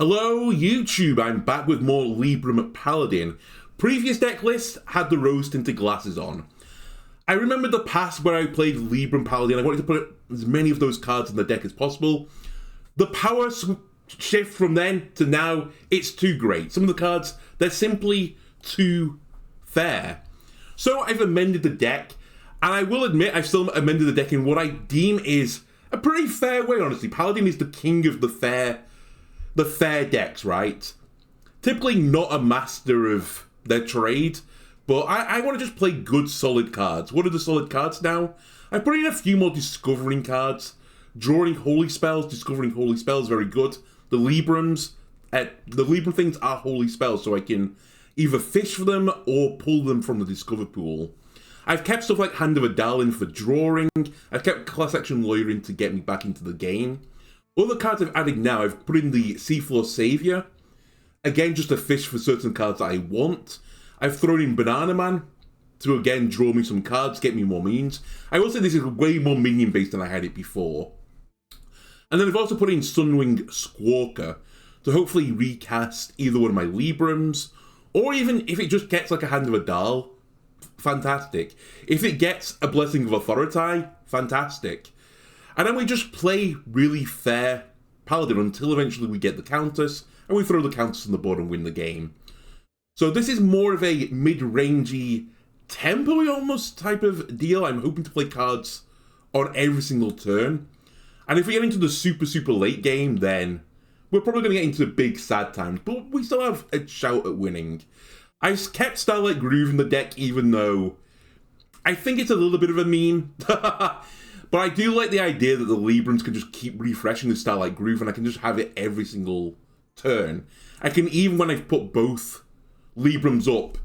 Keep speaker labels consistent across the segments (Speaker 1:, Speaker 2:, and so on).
Speaker 1: Hello YouTube, I'm back with more Libram Paladin. Previous deck list had the rose tinted glasses on. I remember the past where I played Libram Paladin. I wanted to put as many of those cards in the deck as possible. The power shift from then to now, it's too great. Some of the cards, they're simply too fair. So I've amended the deck, and I will admit I've still amended the deck in what I deem is a pretty fair way, honestly. Paladin is the king of the fair decks, right? Typically not a master of their trade, but I want to just play good, solid cards. What are the solid cards now? I put in a few more discovering cards. Drawing holy spells, discovering holy spells, very good. The Libram things are holy spells, so I can either fish for them or pull them from the discover pool. I've kept stuff like Hand of Adal for drawing. I've kept Class Action Lawyer in to get me back into the game. Other cards I've added now, I've put in the Seafloor Savior. Again, just to fish for certain cards that I want. I've thrown in Bannerman to again draw me some cards, get me more minions. I will say this is way more minion based than I had it before. And then I've also put in Sunwing Squawker to hopefully recast either one of my Librems, or even if it just gets like a Hand of Adal, fantastic. If it gets a Blessing of Authority, fantastic. And then we just play really fair Paladin until eventually we get the Countess, and we throw the Countess on the board and win the game. So this is more of a mid-rangey, tempo-y almost type of deal. I'm hoping to play cards on every single turn. And if we get into the super, super late game, then we're probably going to get into big sad times, but we still have a shout at winning. I've kept Starlight Groove in the deck, even though I think it's a little bit of a meme. But I do like the idea that the Librems can just keep refreshing the Starlight Groove, and I can just have it every single turn. I can, even when I've put both Librems up,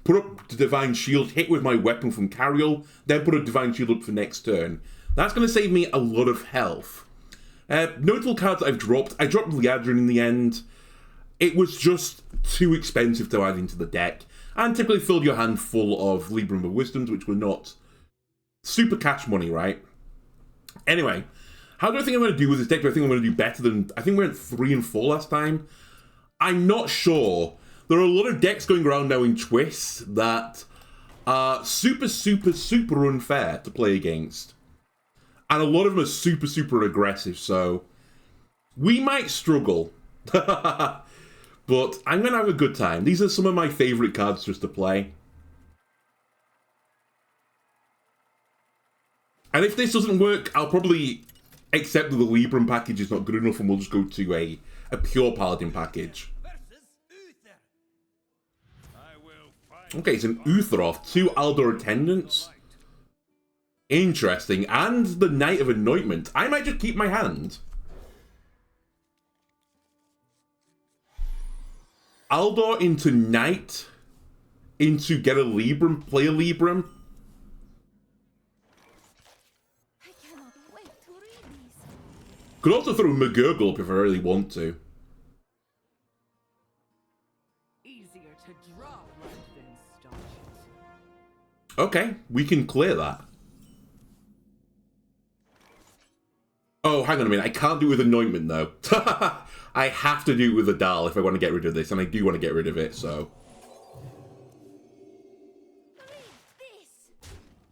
Speaker 1: put up the Divine Shield, hit with my weapon from Cariel, then put a Divine Shield up for next turn. That's going to save me a lot of health. Notable cards that I've dropped. I dropped Liadrin in the end. It was just too expensive to add into the deck, and typically filled your hand full of Libram of Wisdoms, which were not super cash money, right? Anyway, how do I think I'm going to do with this deck? Do I think I'm going to do better than... I think we went 3 and 4 last time. I'm not sure. There are a lot of decks going around now in Twists that are super, super, super unfair to play against. And a lot of them are super, super aggressive, so we might struggle. But I'm going to have a good time. These are some of my favourite cards just to play. And if this doesn't work, I'll probably accept that the Libram package is not good enough and we'll just go to a pure Paladin package. Okay, it's an Uthroth, 2 Aldor Attendants. Interesting. And the Knight of Anointment. I might just keep my hand. Aldor into Knight. Into get a Libram, play a Libram. Could also throw Murgurgle up if I really want to.
Speaker 2: Easier to draw than start.
Speaker 1: Okay, we can clear that. Oh, hang on a minute. I can't do it with Anointment, though. I have to do it with Adal if I want to get rid of this, and I do want to get rid of it, so...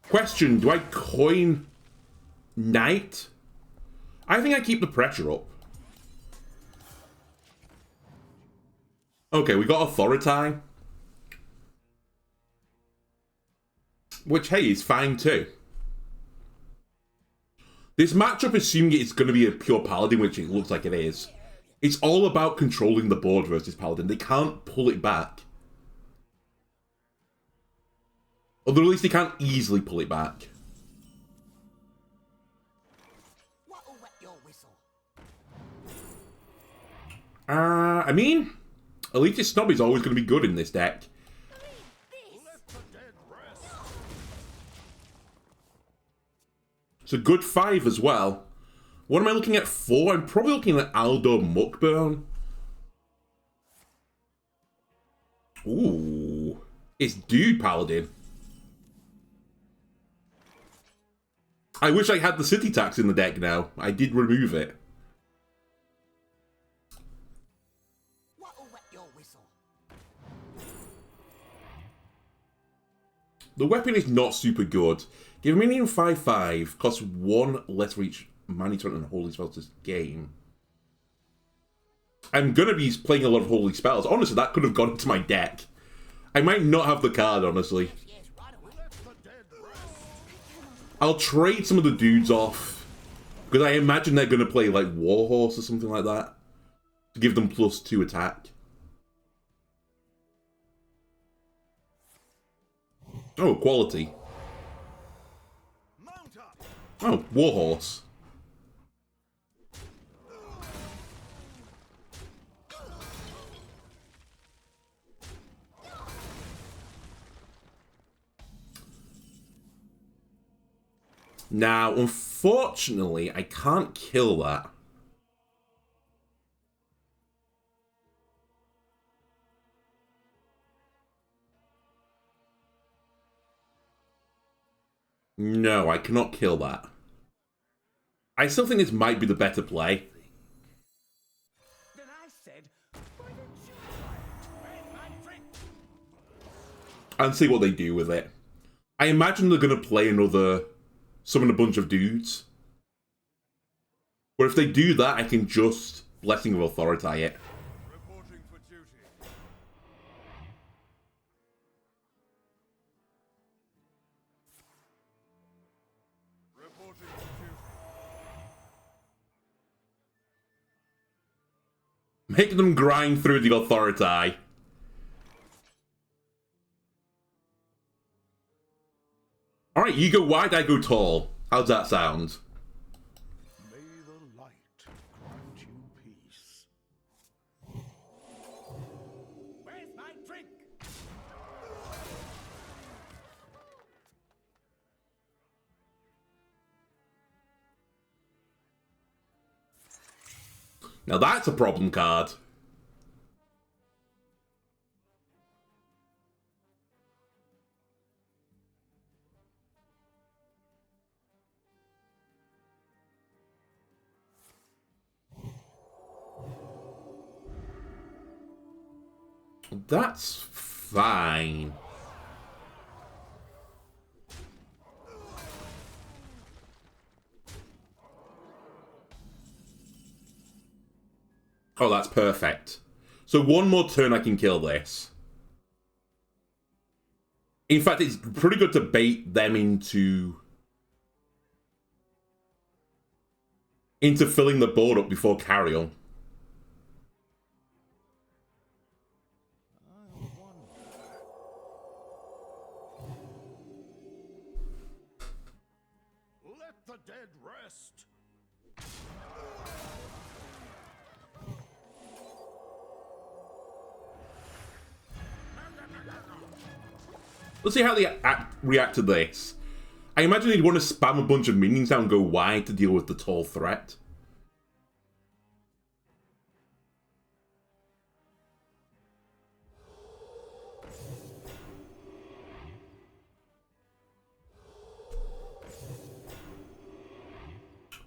Speaker 1: Question, do I coin Knight? I think I keep the pressure up. Okay, we got Authority. Which, hey, is fine too. This matchup, assuming it's going to be a pure Paladin, which it looks like it is, it's all about controlling the board versus Paladin. They can't pull it back. Although at least they can't easily pull it back. I mean, Elitist Snob is always going to be good in this deck. It's a good 5 as well. What am I looking at 4? I'm probably looking at Aldor Muckborn. Ooh. It's Dude Paladin. I wish I had the city tax in the deck now. I did remove it.
Speaker 3: your whistle.
Speaker 1: The weapon is not super good. Give minion 5/5, costs 1 less for each mana turn and holy spells this game. I'm gonna be playing a lot of holy spells. Honestly, that could have gone into my deck. I might not have the card, honestly. I'll trade some of the dudes off, because I imagine they're gonna play like Warhorse or something like that to give them +2 attack. Oh, quality. Oh, Warhorse. Now, unfortunately, I can't kill that. No, I cannot kill that. I still think this might be the better play.
Speaker 3: Then I said, why don't you try it? Where's my drink?
Speaker 1: And see what they do with it. I imagine they're going to play another... summon a bunch of dudes. But if they do that, I can just Blessing of Authority it.
Speaker 4: Reporting for duty. Reporting for duty.
Speaker 1: Make them grind through the Authority. Alright, you go wide, I go tall. How's that sound?
Speaker 4: May the light grant you peace.
Speaker 3: Where's my drink?
Speaker 1: Now that's a problem card. That's fine. Oh, that's perfect. So one more turn I can kill this. In fact, it's pretty good to bait them into filling the board up before Cariel.
Speaker 4: Let the dead rest.
Speaker 1: Let's see how they react to this. I imagine they'd want to spam a bunch of minions down and go wide to deal with the tall threat.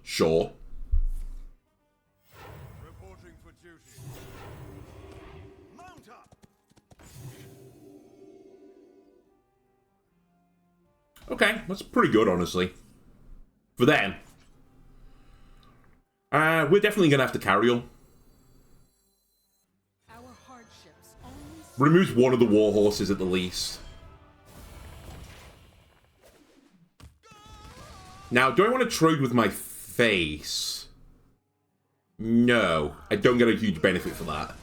Speaker 1: Sure.
Speaker 4: Reporting for duty. Mount up.
Speaker 1: Okay, that's pretty good, honestly. For them. We're definitely going to have to Cariel.
Speaker 2: Our hardships only
Speaker 1: Removes one of the war horses at the least. Now, do I want to trade with my face? No, I don't get a huge benefit for that.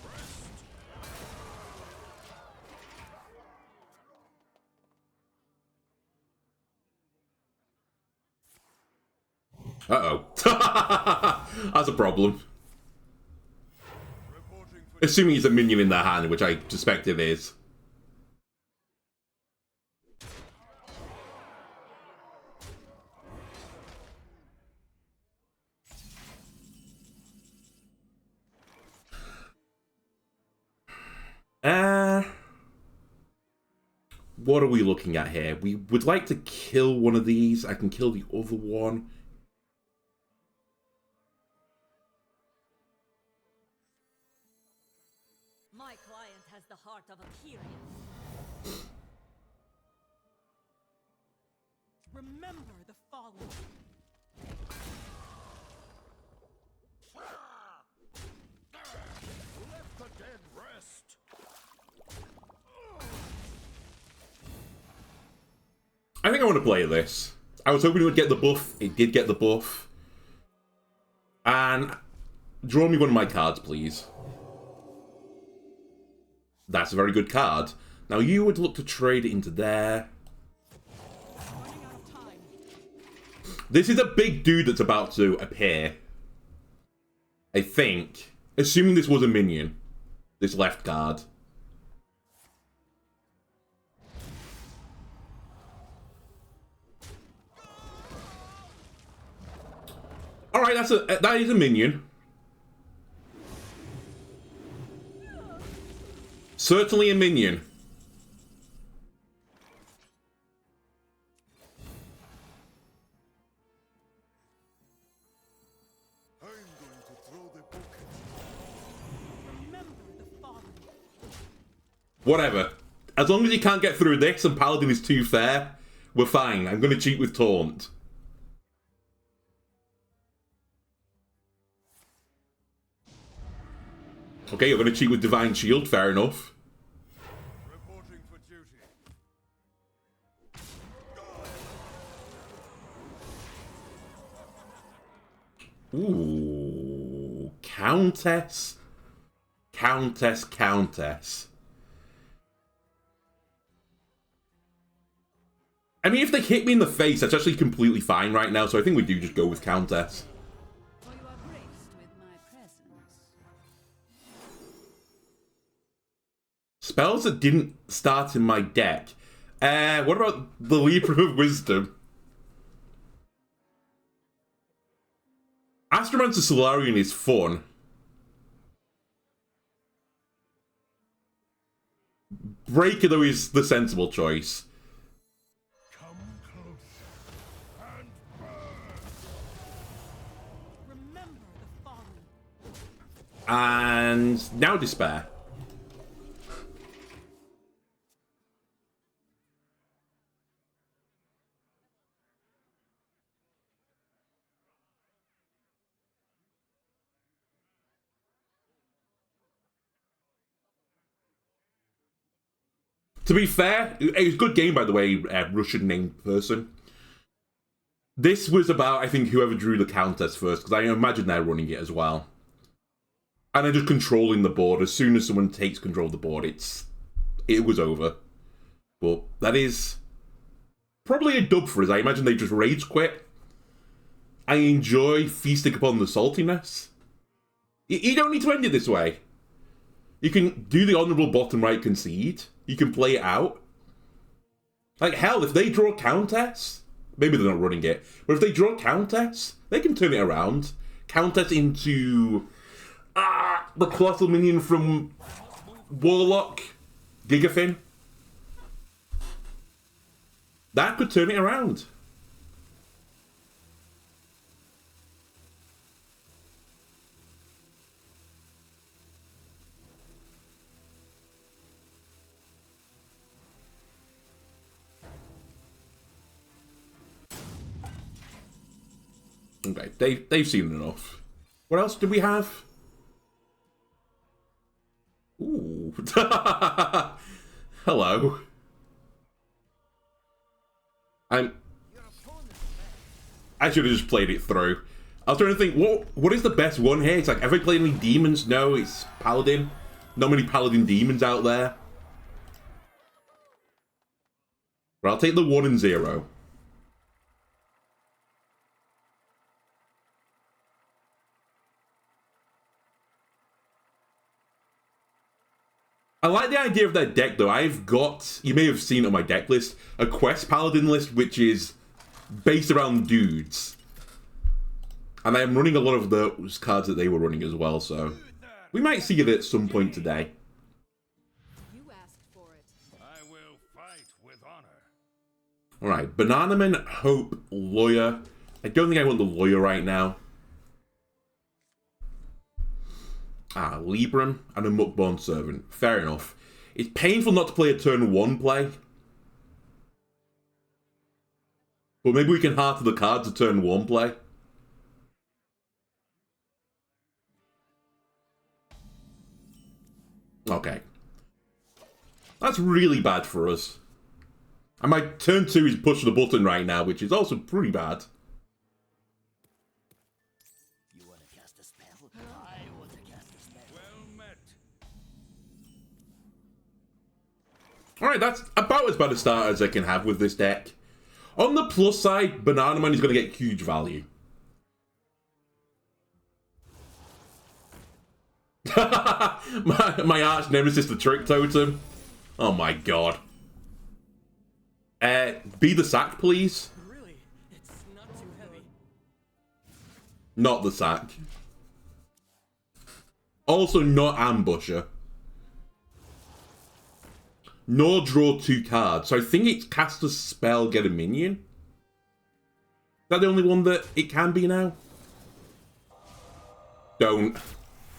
Speaker 1: Uh-oh. That's a problem. Assuming it's a minion in their hand, which I suspect it is. What are we looking at here? We would like to kill one of these. I can kill the other one.
Speaker 3: My
Speaker 2: My client has the heart of a Kyrian. Remember the fallen.
Speaker 4: Let the dead rest.
Speaker 1: I think I want to play this. I was hoping it would get the buff. It did get the buff. And draw me one of my cards, please. That's a very good card. Now you would look to trade it into there.
Speaker 2: Running out of time.
Speaker 1: This is a big dude that's about to appear. I think. Assuming this was a minion. This left card. Alright, that is a minion. Certainly a minion.
Speaker 4: I'm going to throw the book
Speaker 2: Remember the fallen.
Speaker 1: Whatever. As long as you can't get through this and Paladin is too fair, we're fine. I'm going to cheat with Taunt. Okay, you're going to cheat with Divine Shield, fair enough.
Speaker 4: reporting for duty.
Speaker 1: Ooh. Countess. Countess, Countess. I mean, if they hit me in the face, that's actually completely fine right now, so I think we do just go with Countess.
Speaker 2: For you are graced with my presence.
Speaker 1: Spells that didn't start in my deck. What about the Libram of Wisdom? Astromancer Solarian is fun. Breaker, though, is the sensible choice.
Speaker 4: Come closer and burn.
Speaker 2: Remember the fallen.
Speaker 1: And now Despair. To be fair, it was a good game, by the way, Russian named person. This was about, I think, whoever drew the Countess first, because I imagine they're running it as well. And they're just controlling the board. As soon as someone takes control of the board, it was over. But that is probably a dub for us. I imagine they just rage quit. I enjoy feasting upon the saltiness. You don't need to end it this way. You can do the honourable bottom right concede. You can play it out. Like, hell, if they draw Countess, maybe they're not running it, but if they draw Countess, they can turn it around. Countess into the colossal minion from Warlock, Gigafin. That could turn it around. Okay, they've seen enough. What else do we have? Ooh. Hello. I should have just played it through. I was trying to think, what is the best one here? It's like, have I played any demons? No, it's Paladin. Not many Paladin demons out there. But I'll take the 1 and 0. I like the idea of that deck, though. I've got, you may have seen on my deck list, a Quest Paladin list, which is based around dudes. And I'm running a lot of those cards that they were running as well, so we might see it at some point today.
Speaker 2: You asked for it.
Speaker 4: I will fight with honor.
Speaker 1: Alright, Bannerman, Hope, Lawyer. I don't think I want the Lawyer right now. Ah, Libram and a Muckborn Servant. Fair enough. It's painful not to play a turn 1 play. But maybe we can heart the cards a turn 1 play. Okay. That's really bad for us. And my turn 2 is push the button right now, which is also pretty bad.
Speaker 3: You want to cast a spell? I want to cast a spell.
Speaker 4: Well met.
Speaker 1: Alright, that's about as bad a start as I can have with this deck. On the plus side, Bannerman is going to get huge value. my arch nemesis, the Trick Totem. Oh my god. Be the sack, please.
Speaker 3: Really? It's not too heavy.
Speaker 1: Not the sack. Also not Ambusher. Nor draw 2 cards. So I think it's cast a spell, get a minion. Is that the only one that it can be now? Don't.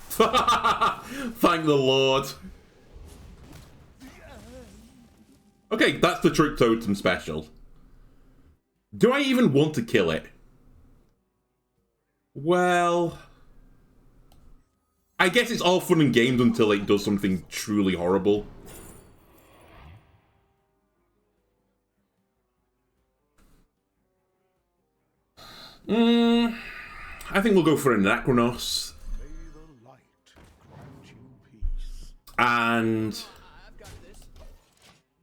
Speaker 1: Thank the Lord. Okay, that's the Trick Totem special. Do I even want to kill it? Well, I guess it's all fun and games until it does something truly horrible. I think we'll go for Anachronos.
Speaker 4: May the light grant you peace.
Speaker 1: And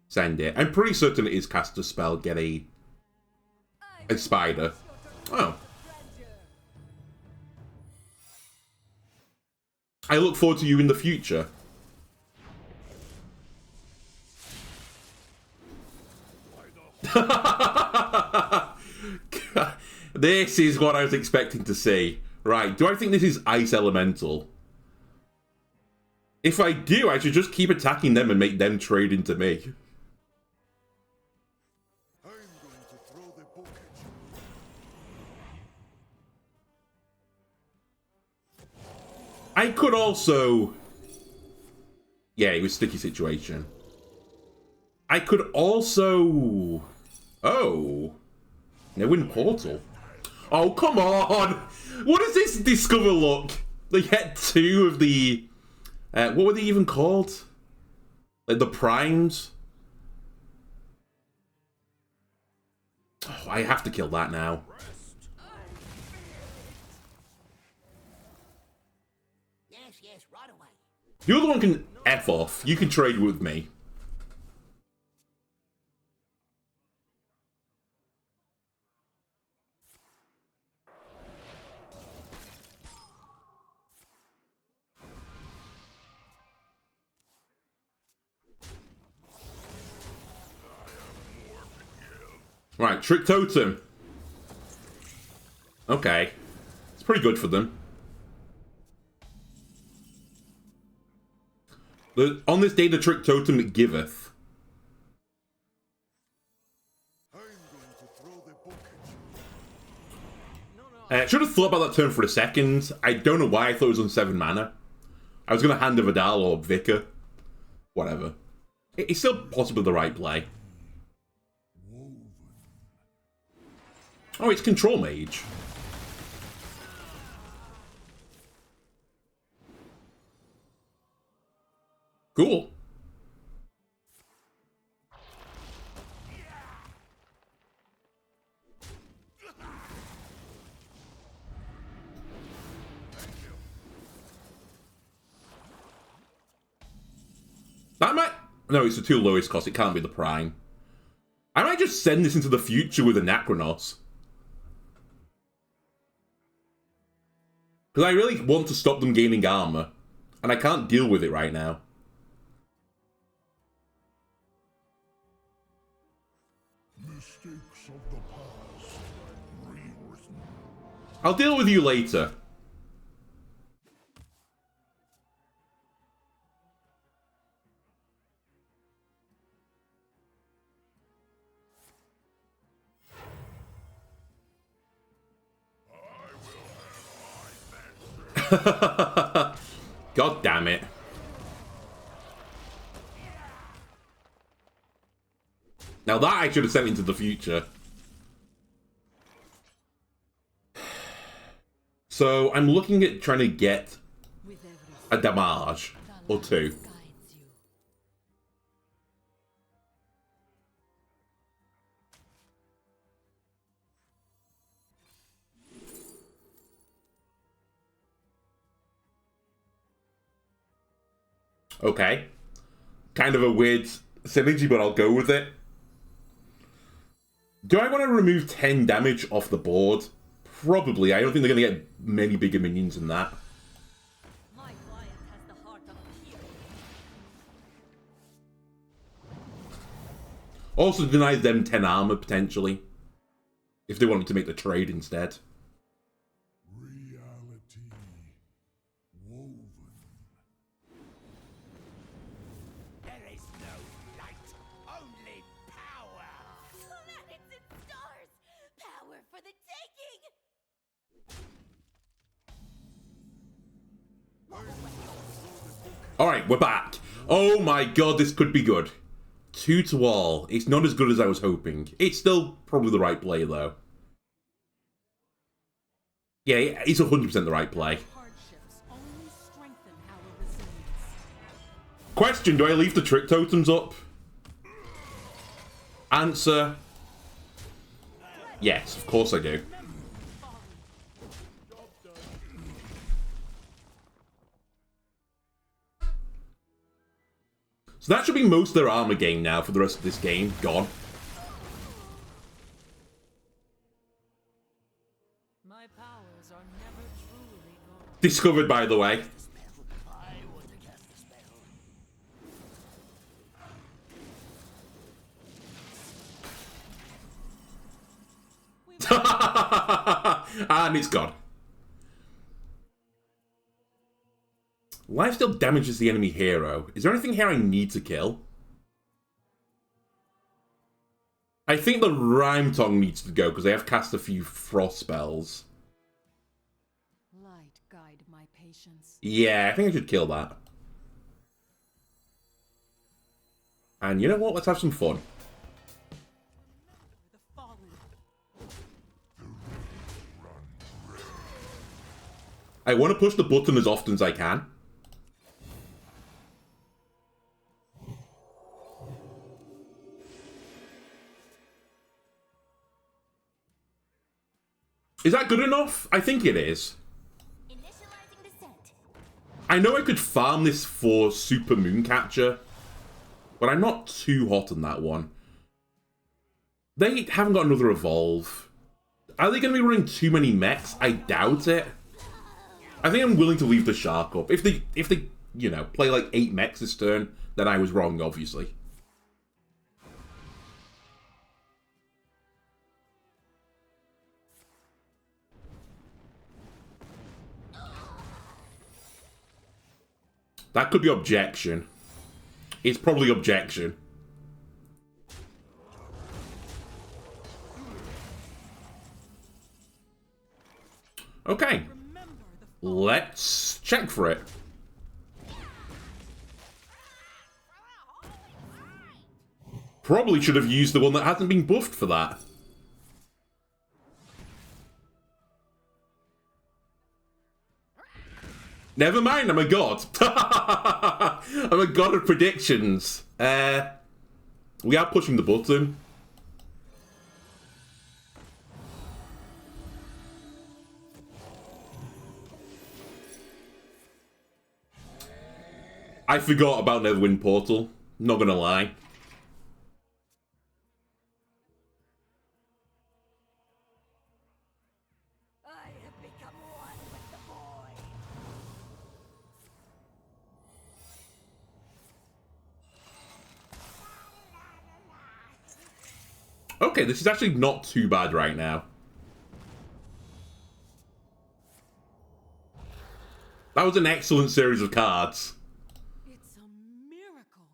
Speaker 1: send it. I'm pretty certain it is cast a spell, get a spider. Oh. I look forward to you in the future. This is what I was expecting to see. Right, do I think this is Ice Elemental? If I do, I should just keep attacking them and make them trade into me.
Speaker 4: I'm going to throw the book at you.
Speaker 1: I could also... Yeah, it was a sticky situation. I could also... Oh. No win portal. Oh, come on! What is this Discover look? They get 2 of the... what were they even called? Like the primes? Oh, I have to kill that now.
Speaker 3: Yes, right away.
Speaker 1: The other one can F off. You can trade with me. Right, Trick Totem. Okay. It's pretty good for them. On this day, the Trick Totem it giveth.
Speaker 4: I'm going to throw the book at you.
Speaker 1: Should have thought about that turn for a second. I don't know why I thought it was on 7 mana. I was going to hand a Vidal or Vicar. Whatever. It's still possibly the right play. Oh, it's Control Mage. Cool. That might... No, it's the 2 lowest cost. It can't be the Prime. I might just send this into the future with Anachronos. Because I really want to stop them gaining armor. And I can't deal with it right now.
Speaker 4: Mistakes of the past rewritten.
Speaker 1: I'll deal with you later. God damn it. Now that I should have sent into the future. So I'm looking at trying to get a damage or two. Okay. Kind of a weird synergy, but I'll go with it. Do I want to remove 10 damage off the board? Probably. I don't think they're going to get many bigger minions than that.
Speaker 2: My client has the heart of a hero.
Speaker 1: Also denies them 10 armor, potentially. If they wanted to make the trade instead.
Speaker 4: Reality woven.
Speaker 3: There is no light, only power.
Speaker 2: Planets and stars! Power for the taking!
Speaker 1: Alright, we're back. Oh my god, this could be good. 2 to all. It's not as good as I was hoping. It's still probably the right play, though. Yeah, it's 100% the right play.
Speaker 2: Hardships only strengthen our resilience.
Speaker 1: Question, do I leave the trick totems up? Answer. Yes, of course I do. So that should be most of their armor gain now for the rest of this game. Gone.
Speaker 2: My powers are never truly gone.
Speaker 1: Discovered, by the way.
Speaker 3: I want to cast a spell.
Speaker 1: And it's gone. Lifesteal damages the enemy hero. Is there anything here I need to kill? I think the Rhyme Tongue needs to go because I have cast a few frost spells.
Speaker 2: Light guide my patience.
Speaker 1: Yeah, I think I should kill that. And you know what? Let's have some fun.
Speaker 2: The fallen.
Speaker 1: I want to push the button as often as I can. Is that good enough? I think it is.
Speaker 2: Initializing descent.
Speaker 1: I know I could farm this for Super Mooncatcher, but I'm not too hot on that one. They haven't got another evolve. Are they going to be running too many mechs? I doubt it. I think I'm willing to leave the shark up. If they, you know, play like 8 mechs this turn, then I was wrong, obviously. That could be objection. It's probably objection. Okay. Let's check for it. Probably should have used the one that hasn't been buffed for that. Never mind, I'm a god. I'm a god of predictions. We are pushing the button. I forgot about Netherwind Portal. Not gonna lie.
Speaker 2: I have become one with the void.
Speaker 1: Okay, this is actually not too bad right now. That was an excellent series of cards.
Speaker 2: It's a miracle.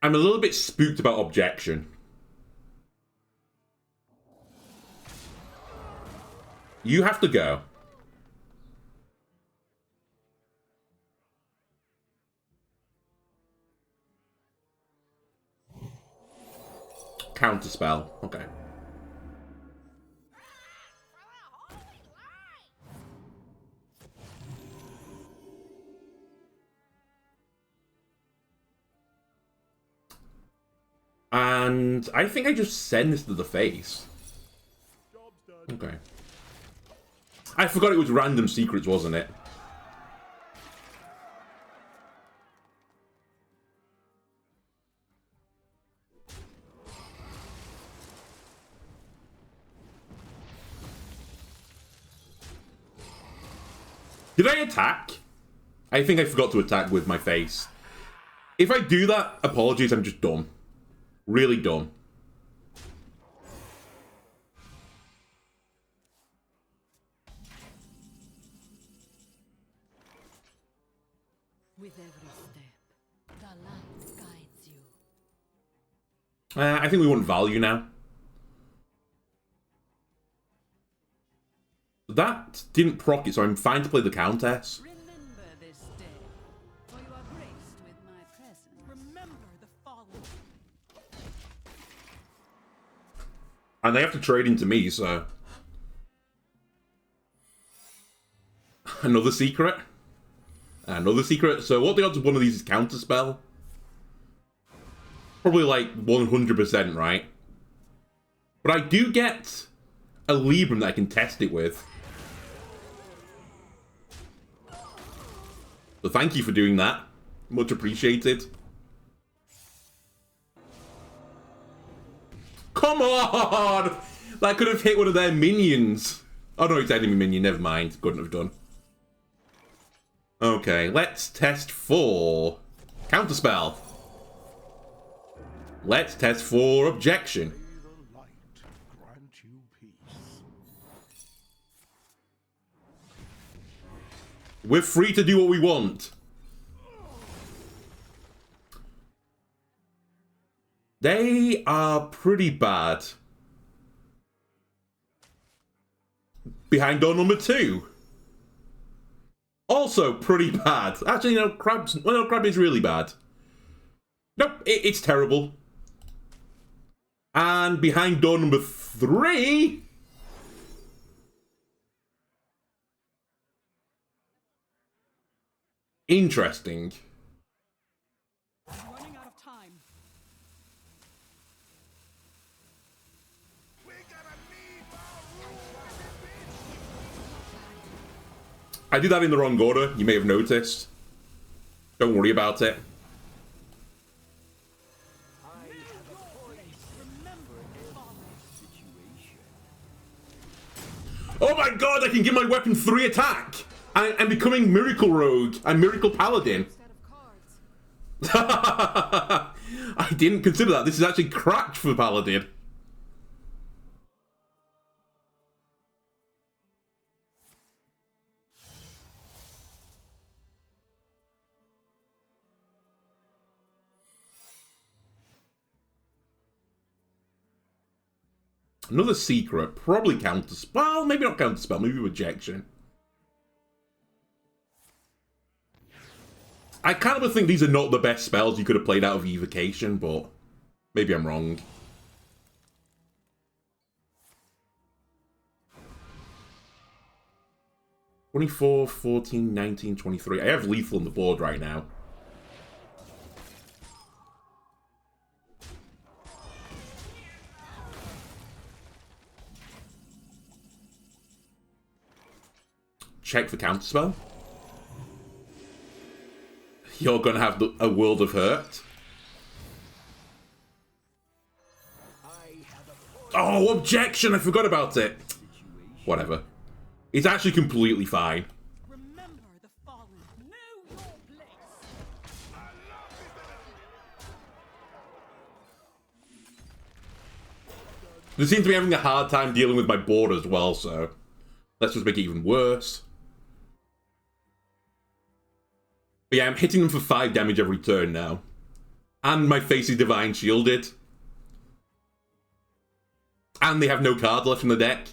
Speaker 1: I'm a little bit spooked about objection. You have to go. Counterspell. Okay. And I think I just send this to the face. Okay. I forgot it was random secrets, wasn't it? Did I attack? I think I forgot to attack with my face. If I do that, apologies, I'm just dumb. Really dumb.
Speaker 2: With every step, the light guides you.
Speaker 1: I think we want value now. That didn't proc it, so I'm fine to play the Countess.
Speaker 2: Remember this day, for you are graced with my presence. Remember the fallen.
Speaker 1: And they have to trade into me, so... Another secret? Another secret. So what are the odds of one of these is counterspell? Probably like 100%, right? But I do get a Libram that I can test it with. So thank you for doing that. Much appreciated. Come on! That could have hit one of their minions. Oh no, it's enemy minion, never mind. Couldn't have done. Okay, let's test for Counterspell. Let's test for Objection.
Speaker 4: May the light grant you peace.
Speaker 1: We're free to do what we want. They are pretty bad. Behind door number 2. Also pretty bad. Actually, no, Crab's... Well, no, Crab is really bad. Nope, it's terrible. And behind door number 3... Interesting.
Speaker 3: I'm running out of time.
Speaker 1: I did that in the wrong order, you may have noticed. Don't worry about it. Oh my god, I can give my weapon 3 attack! I'm becoming Miracle Rogue. I'm Miracle Paladin. I didn't consider that. This is actually cracked for Paladin. Another secret. Probably Counterspell. Well, maybe not Counterspell. Maybe Rejection. I kind of think these are not the best spells you could have played out of Evocation, but maybe I'm wrong. $24, $14, $19, $23. I have lethal on the board right now. Check for Counterspell. You're gonna have a world of hurt. Oh, Objection! I forgot about it. Whatever. It's actually completely fine.
Speaker 3: Remember the fallen. Know your place.
Speaker 1: They seem to be having a hard time dealing with my board as well, so let's just make it even worse. But yeah, I'm hitting them for 5 damage every turn now. And my face is divine shielded. And they have no cards left in the deck.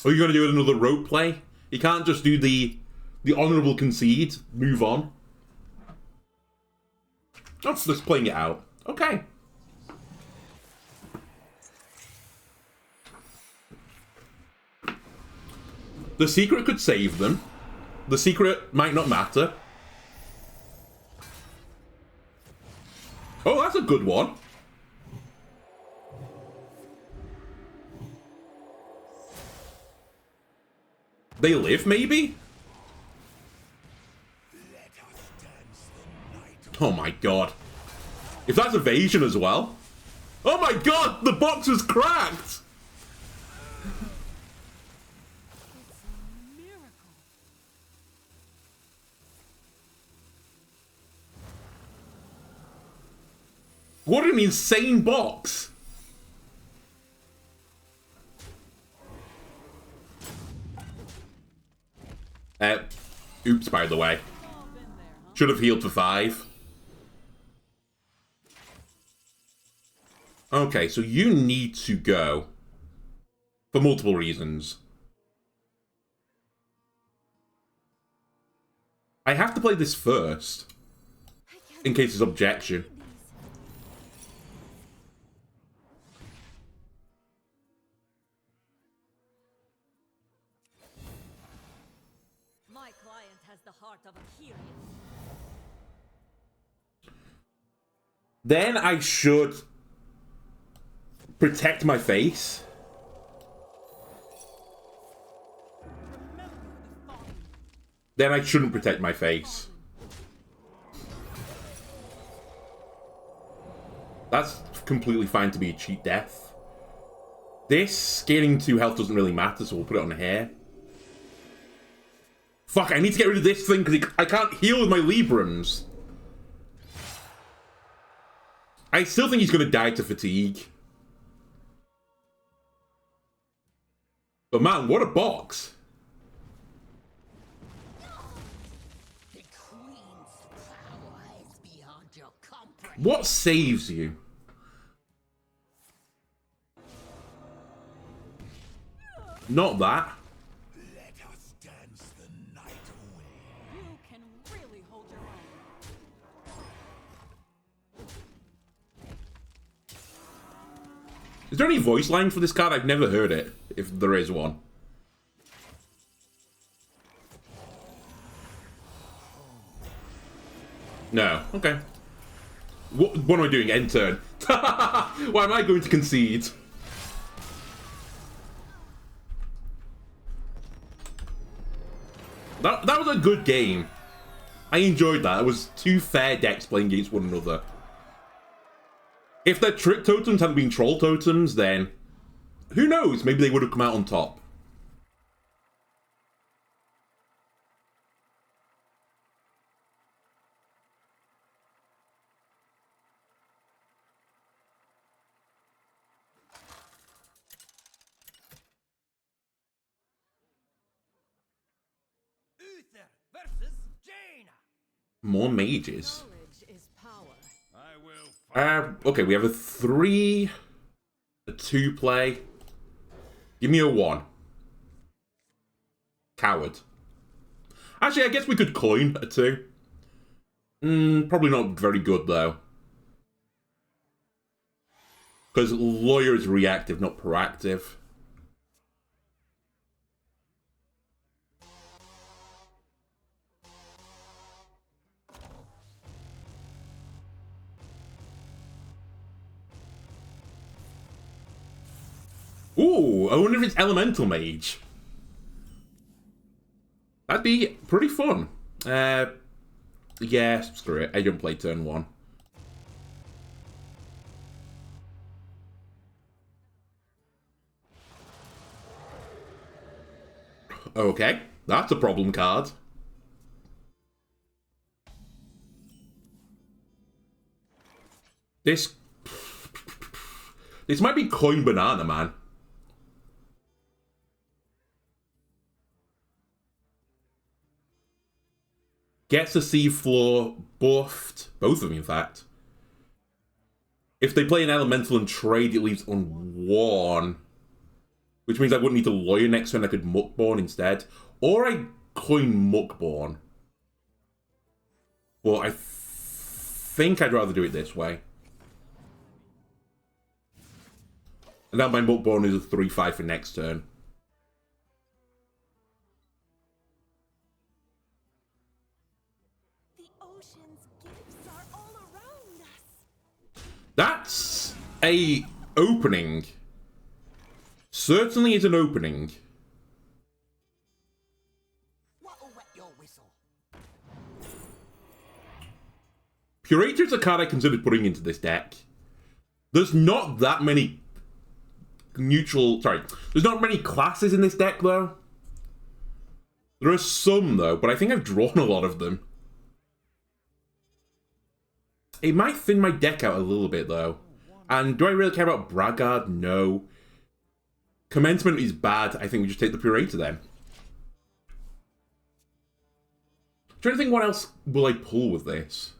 Speaker 1: Are you going to do another rope play? You can't just do the honourable concede, move on. That's just playing it out. Okay. The secret could save them. The secret might not matter. Oh, that's a good one. They live, maybe? Oh my god. If that's evasion as well. Oh my god, the box was cracked! What an insane box! Oops, by the way. Should have healed for 5. Okay, so you need to go. For multiple reasons. I have to play this first. In case there's objection. Then I should protect my face. Then I shouldn't protect my face. That's completely fine to be a cheat death. This scaling 2 health doesn't really matter, so we'll put it on here. Fuck, I need to get rid of this thing because I can't heal with my Librams. I still think he's going to die to fatigue. But man, what a box.
Speaker 3: The Queen's power is beyond your comprehension.
Speaker 1: What saves you? Not that.
Speaker 4: Let us dance the night away.
Speaker 2: You can really hold your own.
Speaker 1: Is there any voice line for this card? I've never heard it, if there is one. No. Okay. What am I doing? End turn. Why am I going to concede? That was a good game. I enjoyed that. It was 2 fair decks playing against one another. If their trick totems hadn't been troll totems, then who knows? Maybe they would have come out on top.
Speaker 3: Uther versus Jaina.
Speaker 1: More mages.
Speaker 2: Knowledge is power.
Speaker 3: I will.
Speaker 1: Okay, we have a 3, a 2 play. Give me a 1. Coward. Actually, I guess we could coin a 2. Probably not very good, though. Because lawyer is reactive, not proactive. Ooh, I wonder if it's Elemental Mage. That'd be pretty fun. Yeah, screw it. I don't play turn 1. Okay, that's a problem card. This might be Coin Banana, man. gets the Seafloor buffed. Both of them, in fact. If they play an elemental and trade, it leaves unworn. Which means I wouldn't need to lawyer next turn. I could Muckborn instead. Or I coin Muckborn. Well, I think I'd rather do it this way. And now my Muckborn is a 3/5 for next turn.
Speaker 5: The ocean's gifts are all around us.
Speaker 1: That's a opening. Certainly is an opening.
Speaker 3: What'll wet your whistle?
Speaker 1: Curator is a card I considered putting into this deck. There's not that many there's not many classes in this deck, though. There are some, though, but I think I've drawn a lot of them. It might thin my deck out a little bit, though. And do I really care about Braggart? No. Commencement is bad. I think we just take the Curator then. Trying to think what else will I pull with this.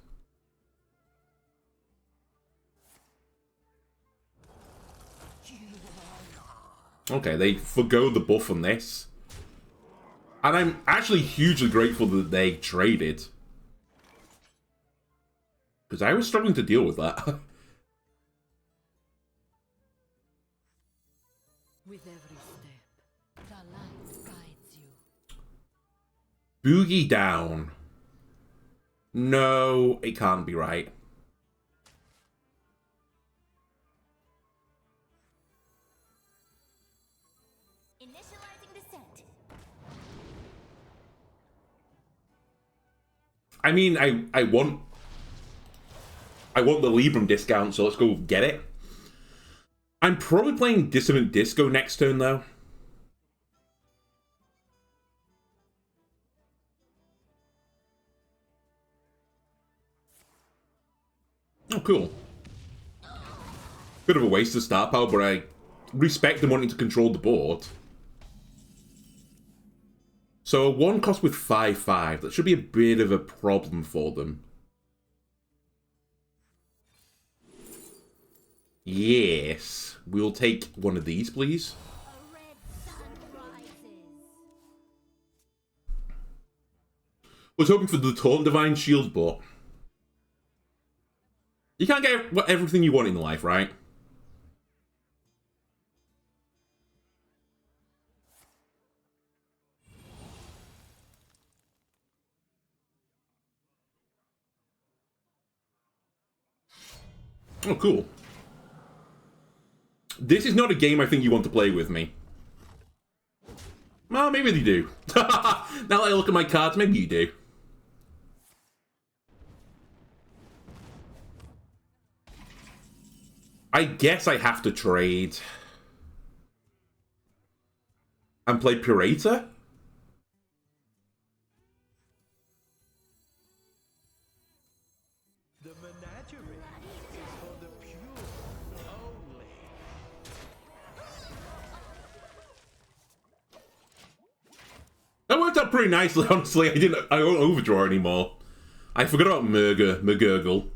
Speaker 1: Okay, they forgo the buff on this. And I'm actually hugely grateful that they traded. Because I was struggling to deal with that.
Speaker 2: With every step, the light guides you.
Speaker 1: Boogie down. No, it can't be right.
Speaker 5: Initializing descent.
Speaker 1: I mean, I want the Libram discount, so let's go get it. I'm probably playing Dissonant Disco next turn, though. Oh, cool. Bit of a waste of star power, but I respect them wanting to control the board. So a 1 cost with 5/5. That should be a bit of a problem for them. Yes. We'll take one of these, please.
Speaker 5: A red sun rises.
Speaker 1: Was hoping for the Taunt Divine Shield, but you can't get everything you want in life, right? Oh, cool. This is not a game I think you want to play with me. Well, maybe they do. Now that I look at my cards, maybe you do. I guess I have to trade. And play Curator?
Speaker 4: The menagerie is for the pure only.
Speaker 1: That worked out pretty nicely, honestly. I don't overdraw anymore. I forgot about Murgur Murgurgle.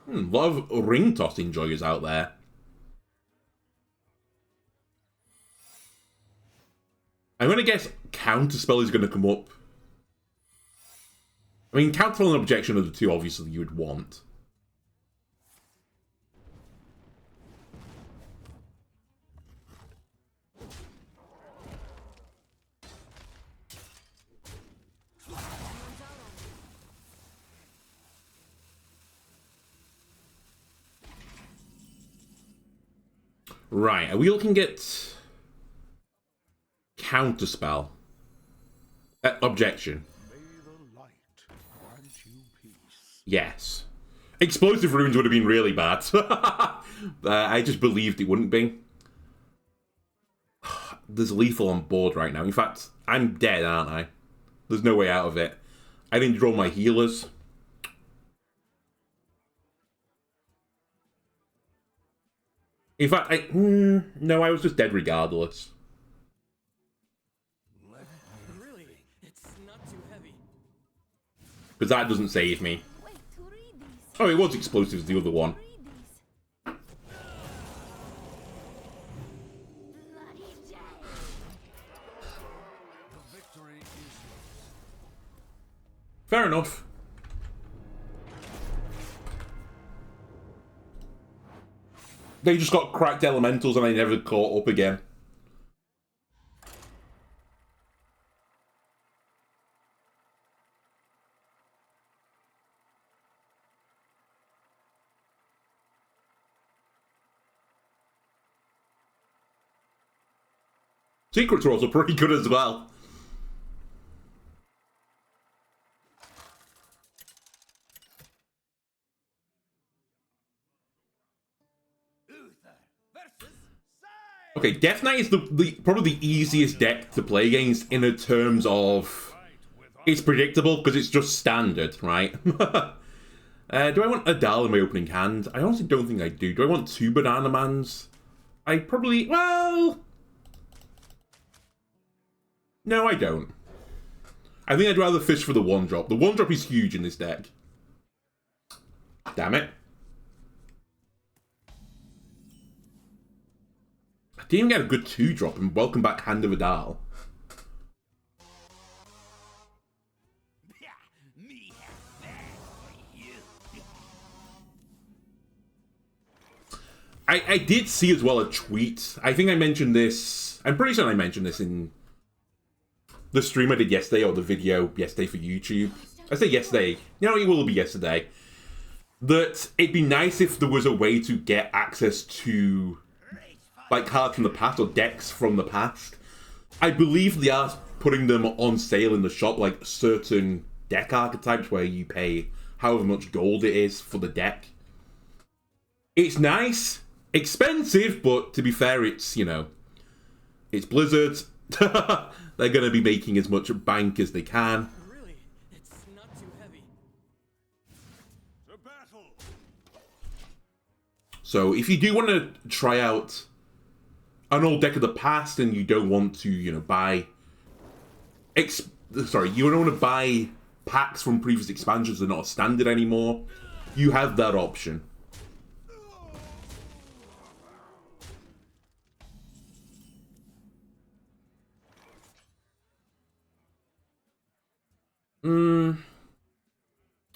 Speaker 1: A lot of ring toss enjoyers out there. I'm going to guess Counterspell is going to come up. I mean, Counterspell and Objection are the two, obviously, you would want. Right, are we looking at Counterspell? Objection.
Speaker 4: May the light grant you peace.
Speaker 1: Yes. Explosive Runes would have been really bad. I just believed it wouldn't be. There's lethal on board right now. In fact, I'm dead, aren't I? There's no way out of it. I didn't draw my healers. In fact, no, I was just dead regardless.
Speaker 3: Really? It's not too heavy.
Speaker 1: Because that doesn't save me.
Speaker 5: Wait to read these.
Speaker 1: Oh, it was explosives, the other one.
Speaker 5: Read these. Bloody day.
Speaker 4: The victory is yours.
Speaker 1: Fair enough. They just got cracked elementals and I never caught up again. Secrets are also pretty good as well. Okay, Death Knight is the probably the easiest deck to play against in terms of it's predictable because it's just standard, right? Do I want Adal in my opening hand? I honestly don't think I do. Do I want 2 Banana Mans? I probably, well, no, I don't. I think I'd rather fish for the 1-drop. The 1-drop is huge in this deck. Damn it. I didn't even get a good 2-drop, and welcome back, Hand of Adal. I did see as well a tweet. I think I mentioned this. I'm pretty sure I mentioned this in the stream I did yesterday, or the video yesterday for YouTube. I say yesterday. You know, it will be yesterday. That it'd be nice if there was a way to get access to like cards from the past or decks from the past. I believe they are putting them on sale in the shop, like certain deck archetypes where you pay however much gold it is for the deck. It's nice, expensive, but to be fair, it's, you know, it's Blizzard. They're going to be making as much bank as they can.
Speaker 3: Really? It's not too heavy.
Speaker 4: To battle.
Speaker 1: So if you do want to try out an old deck of the past and you don't want to, you know, buy... you don't want to buy packs from previous expansions that are not standard anymore, you have that option.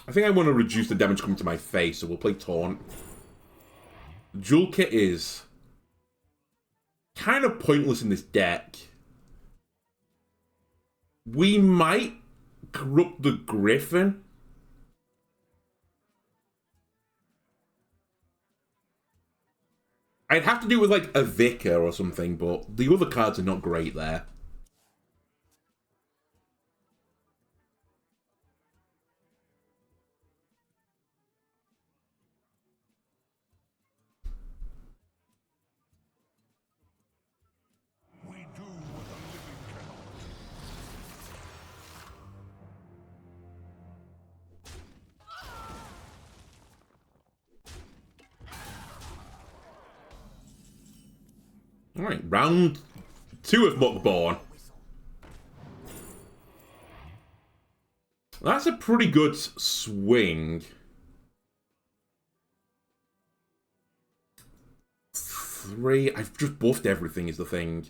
Speaker 1: I think I want to reduce the damage coming to my face, so we'll play Taunt. Jewel Kit is kind of pointless in this deck. We might corrupt the Griffin. I'd have to do it with like a Vicar or something, but the other cards are not great there.
Speaker 4: We do what the living cannot.
Speaker 1: Alright, round 2 of Muckborn. That's a pretty good swing. 3, I've just buffed everything is the thing.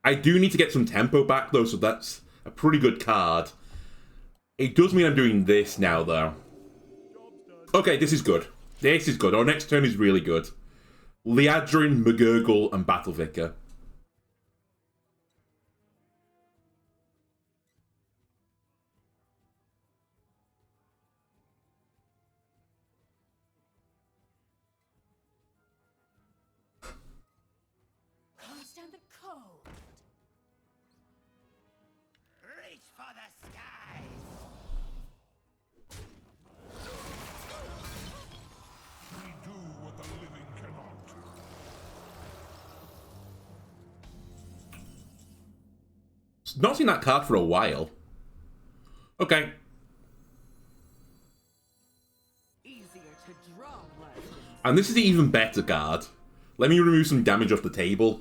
Speaker 1: I do need to get some tempo back though, so that's a pretty good card. It does mean I'm doing this now though. Okay, this is good. This is good. Our next turn is really good. Liadrin, Murgurgle, and Battle Vicar.
Speaker 5: Can't stand the cold.
Speaker 3: Reach for the skies.
Speaker 4: We do what the living cannot.
Speaker 1: Not seen that card for a while. Okay.
Speaker 2: Easier to draw legends.
Speaker 1: And this is the even better card. Let me remove some damage off the table.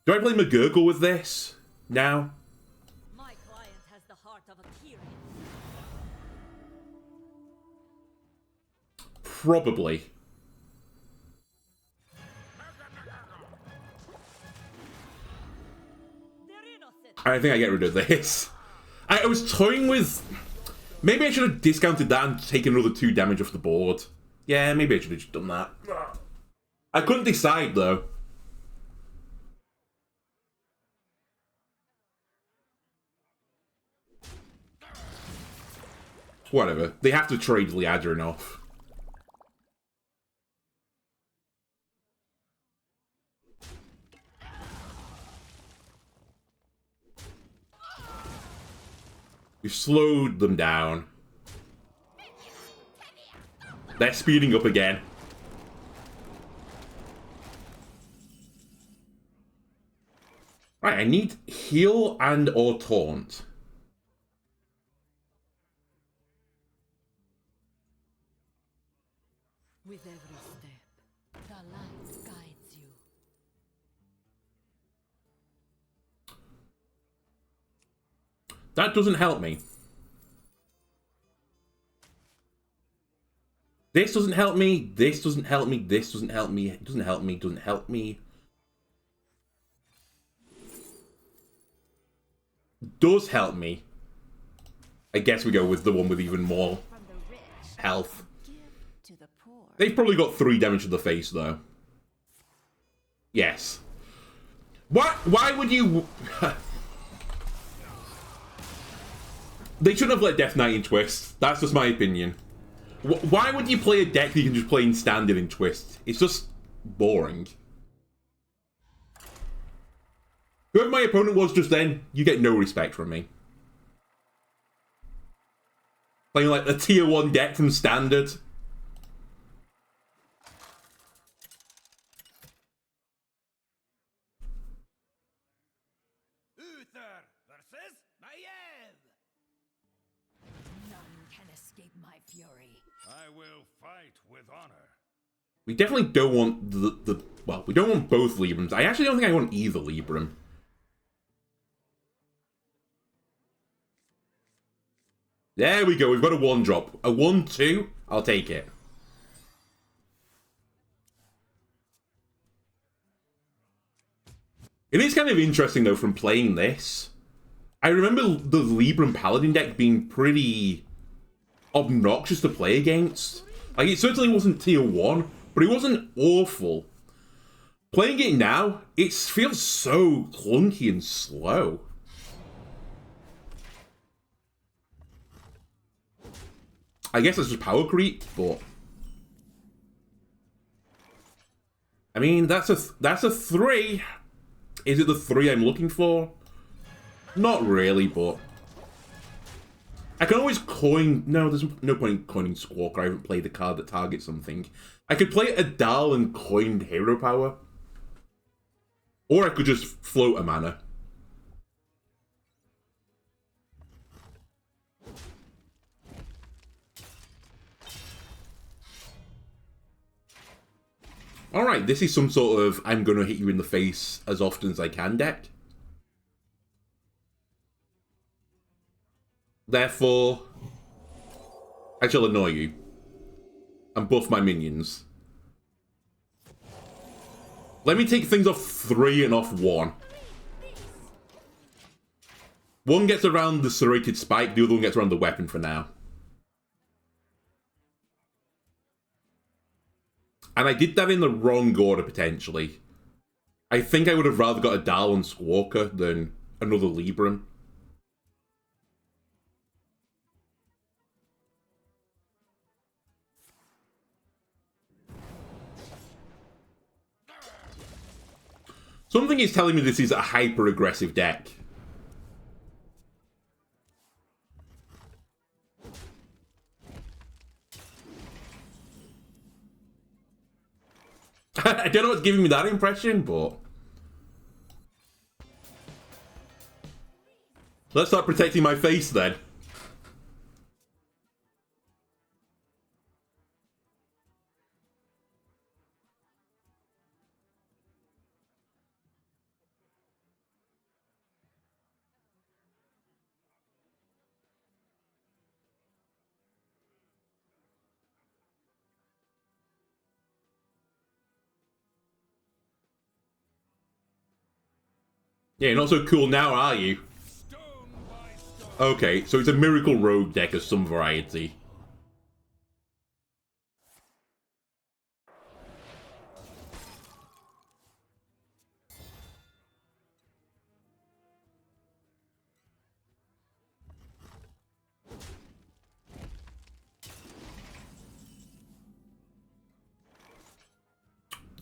Speaker 1: Do I play Murgurgle with this? Now?
Speaker 2: My client has the heart of a Cariel.
Speaker 1: Probably.
Speaker 2: They're innocent.
Speaker 1: I think I get rid of this. I was toying with... Maybe I should have discounted that and taken another 2 damage off the board. Yeah, maybe I should have just done that. I couldn't decide, though. Whatever. They have to trade Liadrin off. We've slowed them down. They're speeding up again. Right, I need heal and or taunt.
Speaker 2: With every step, the light guides you.
Speaker 1: That doesn't help me. This doesn't help me. This doesn't help me. This doesn't help me. It doesn't help me. Doesn't help me. Does help me. I guess we go with the one with even more
Speaker 5: From the rich,
Speaker 1: health.
Speaker 5: give to the poor.
Speaker 1: They've probably got 3 damage to the face, though. Yes. Why would you... They shouldn't have let Death Knight in Twist. That's just my opinion. Why would you play a deck that you can just play in Standard in Twist? It's just boring. Whoever my opponent was just then, you get no respect from me. Playing like a tier 1 deck from Standard.
Speaker 3: Uther versus Maiev.
Speaker 2: None can escape my fury.
Speaker 4: I will fight with honor.
Speaker 1: We definitely don't want well, we don't want both Librams. I actually don't think I want either Libram. There we go, we've got a 1-drop. A 1-2, I'll take it. It is kind of interesting, though, from playing this. I remember the Libram Paladin deck being pretty obnoxious to play against. Like, it certainly wasn't tier 1, but it wasn't awful. Playing it now, it feels so clunky and slow. I guess it's just power creep, but... I mean, that's a 3. Is it the 3 I'm looking for? Not really, but... I can always coin... No, there's no point in coining Squawker. I haven't played a card that targets something. I could play a Dal and coin hero power. Or I could just float a mana. Alright, this is some sort of I'm gonna hit you in the face as often as I can deck. Therefore, I shall annoy you. And buff my minions. Let me take things off 3 and off 1. One gets around the serrated spike, the other one gets around the weapon for now. And I did that in the wrong order, potentially. I think I would have rather got a Dal and Squawker than another Libram. Something is telling me this is a hyper-aggressive deck. I don't know what's giving me that impression, but... Let's start protecting my face then. Yeah, you're not so cool now, are you? Okay, so it's a Miracle Rogue deck of some variety.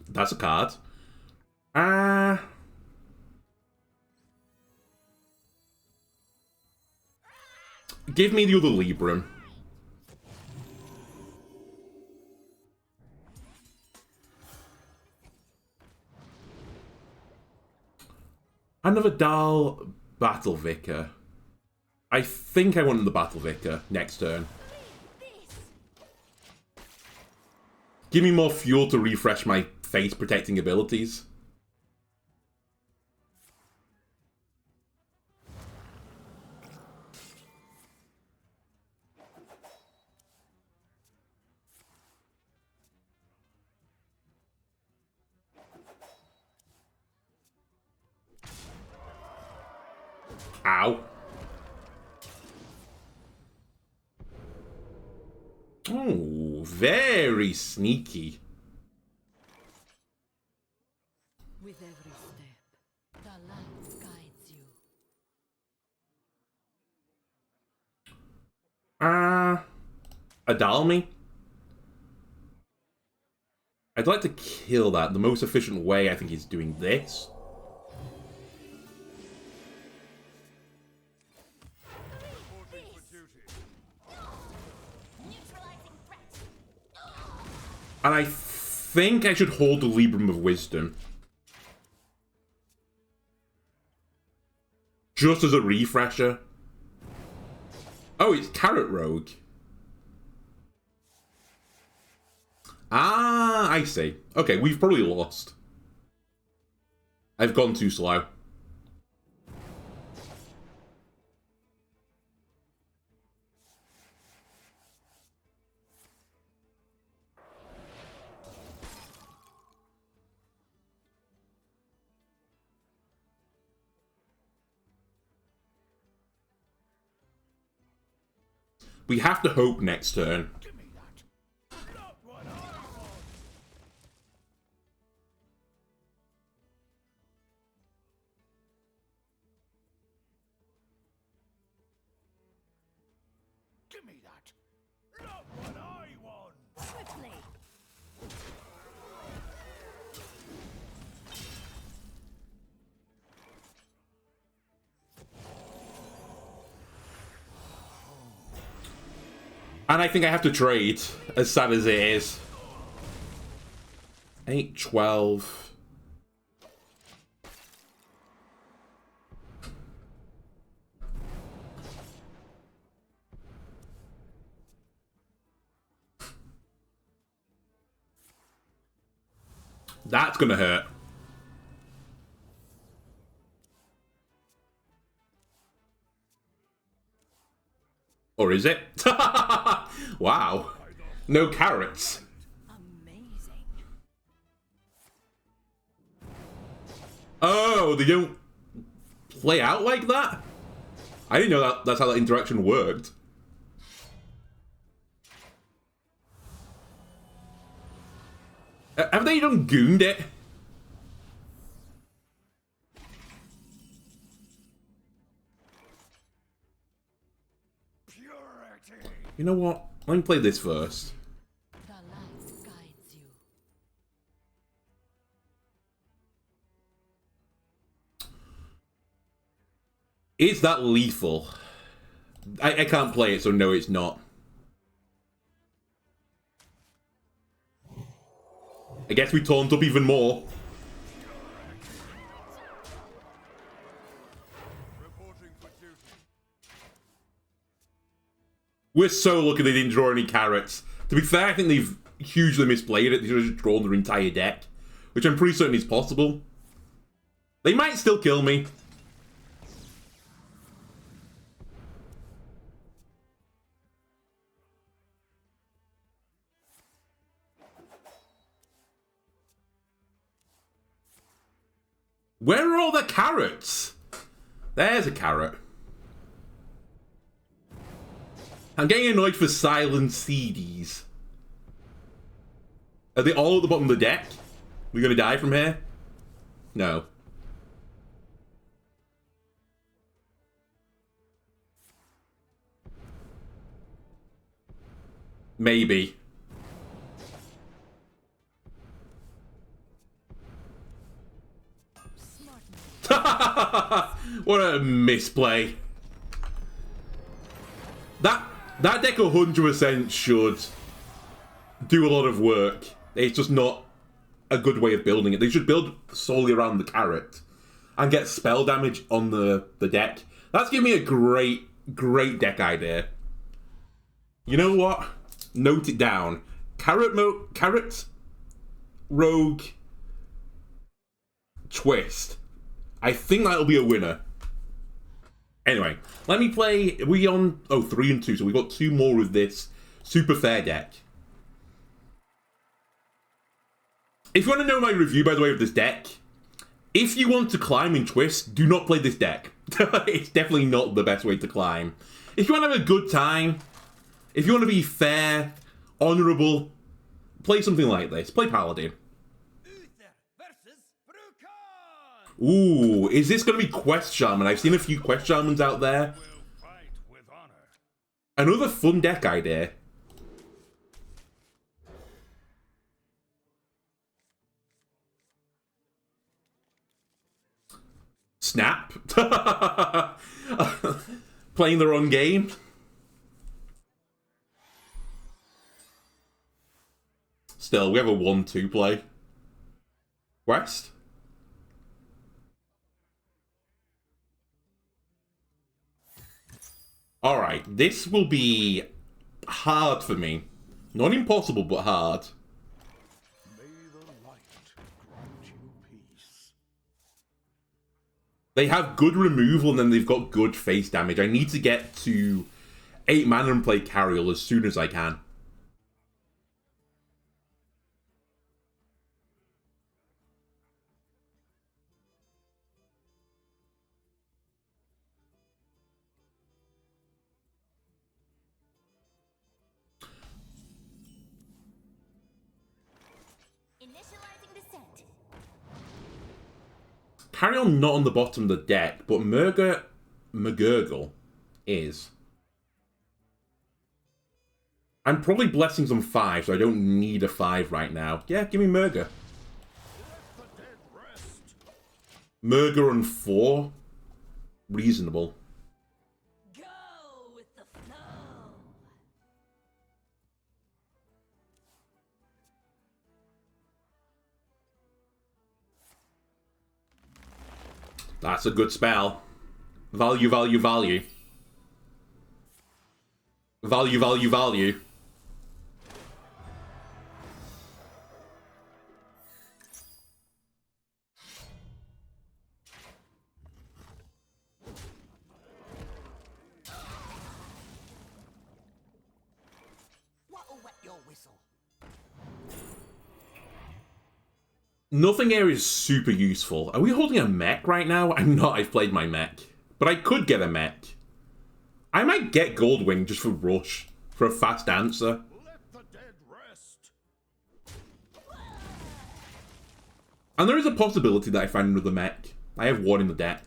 Speaker 1: That's a card. Give me the other Libram. Another Dal Battle Vicar. I think I want the Battle Vicar next turn. Give me more fuel to refresh my face protecting abilities. Ow. Oh, very sneaky.
Speaker 2: With every step, the light guides you.
Speaker 1: Adalmi? I'd like to kill that. The most efficient way, I think, is doing this. And I think I should hold the Libram of Wisdom. Just as a refresher. Oh, it's Carrot Rogue. Ah, I see. Okay, we've probably lost. I've gone too slow. We have to hope next turn.
Speaker 3: Give me that. Not what I want. Give me that. Not what I want.
Speaker 5: Quickly.
Speaker 1: And I think I have to trade, as sad as it is. 8, 12. That's gonna hurt. Or is it? Wow. No carrots.
Speaker 5: Amazing.
Speaker 1: Oh, they don't play out like that? I didn't know that's how that interaction worked. Have they done gooned it?
Speaker 3: Purity.
Speaker 1: You know what? Let me play this first.
Speaker 2: The light guides you.
Speaker 1: Is that lethal? I can't play it, so no, it's not. I guess we taunt up even more.
Speaker 3: Reporting for duty.
Speaker 1: We're so lucky they didn't draw any carrots. To be fair, I think they've hugely misplayed it. They should have just drawn their entire deck, which I'm pretty certain is possible. They might still kill me. Where are all the carrots? There's a carrot. I'm getting annoyed for silent CDs. Are they all at the bottom of the deck? We're gonna die from here? No. Maybe. What a misplay. That deck 100% should do a lot of work. It's just not a good way of building it. They should build solely around the carrot and get spell damage on the deck. That's giving me a great deck idea. You know what? Note it down. Carrot, rogue, twist. I think that'll be a winner. Anyway, let me play. Are we on 3 and 2, so we've got 2 more with this super fair deck. If you want to know my review, by the way, of this deck, if you want to climb in twist, do not play this deck. It's definitely not the best way to climb. If you want to have a good time, if you want to be fair, honourable, play something like this. Play Paladin. Ooh, is this going to be Quest Shaman? I've seen a few Quest Shamans out there. Another fun deck idea. Snap. Playing the wrong game. Still, we have a 1-2 play. Quest. Alright, this will be hard for me. Not impossible, but hard.
Speaker 4: May the light grant you peace.
Speaker 1: They have good removal and then they've got good face damage. I need to get to 8 mana and play Cariel as soon as I can.
Speaker 5: Initializing descent.
Speaker 1: Cariel not on the bottom of the deck, but Murgur Murgurgle is. I'm probably Blessings on 5, so I don't need a 5 right now. Yeah, give me Murgur. Murgur on 4. Reasonable.
Speaker 5: Go with the flow.
Speaker 1: That's a good spell. Value, value, value. Value, value, value.
Speaker 3: What'll wet your whistle?
Speaker 1: Nothing here is super useful. Are we holding a mech right now? I'm not. I've played my mech. But I could get a mech. I might get Goldwing just for rush. For a fast answer.
Speaker 4: Let the dead rest.
Speaker 1: And there is a possibility that I find another mech. I have one in the deck.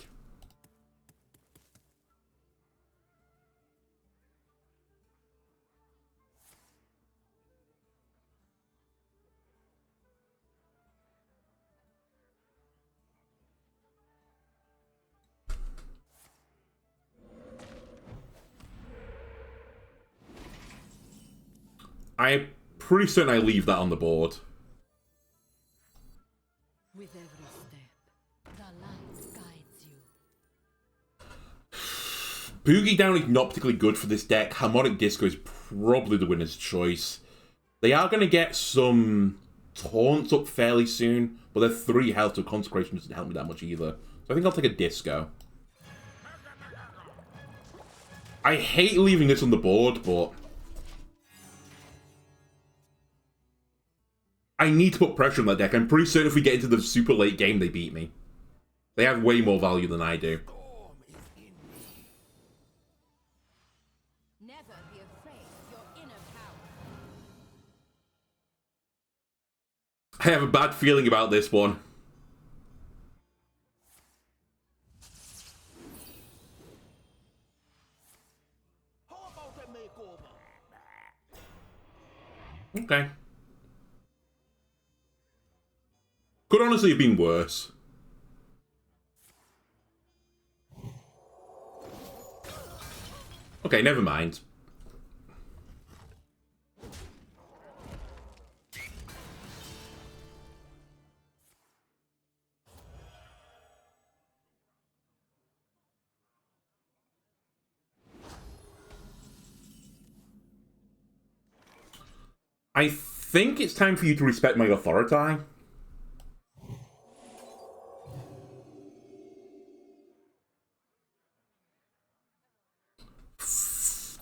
Speaker 1: I'm pretty certain I leave that on the board.
Speaker 2: With every step, the light guides you.
Speaker 1: Boogie Down is not particularly good for this deck. Harmonic Disco is probably the winner's choice. They are going to get some taunts up fairly soon, but they're 3 health, so Consecration doesn't help me that much either. So I think I'll take a Disco. I hate leaving this on the board, but I need to put pressure on that deck. I'm pretty certain if we get into the super late game, they beat me. They have way more value than I do.
Speaker 5: Never be afraid of your inner power.
Speaker 1: I have a bad feeling about this one.
Speaker 4: How about a makeover?
Speaker 1: Okay. Could honestly have been worse. Okay, never mind. I think it's time for you to respect my authority.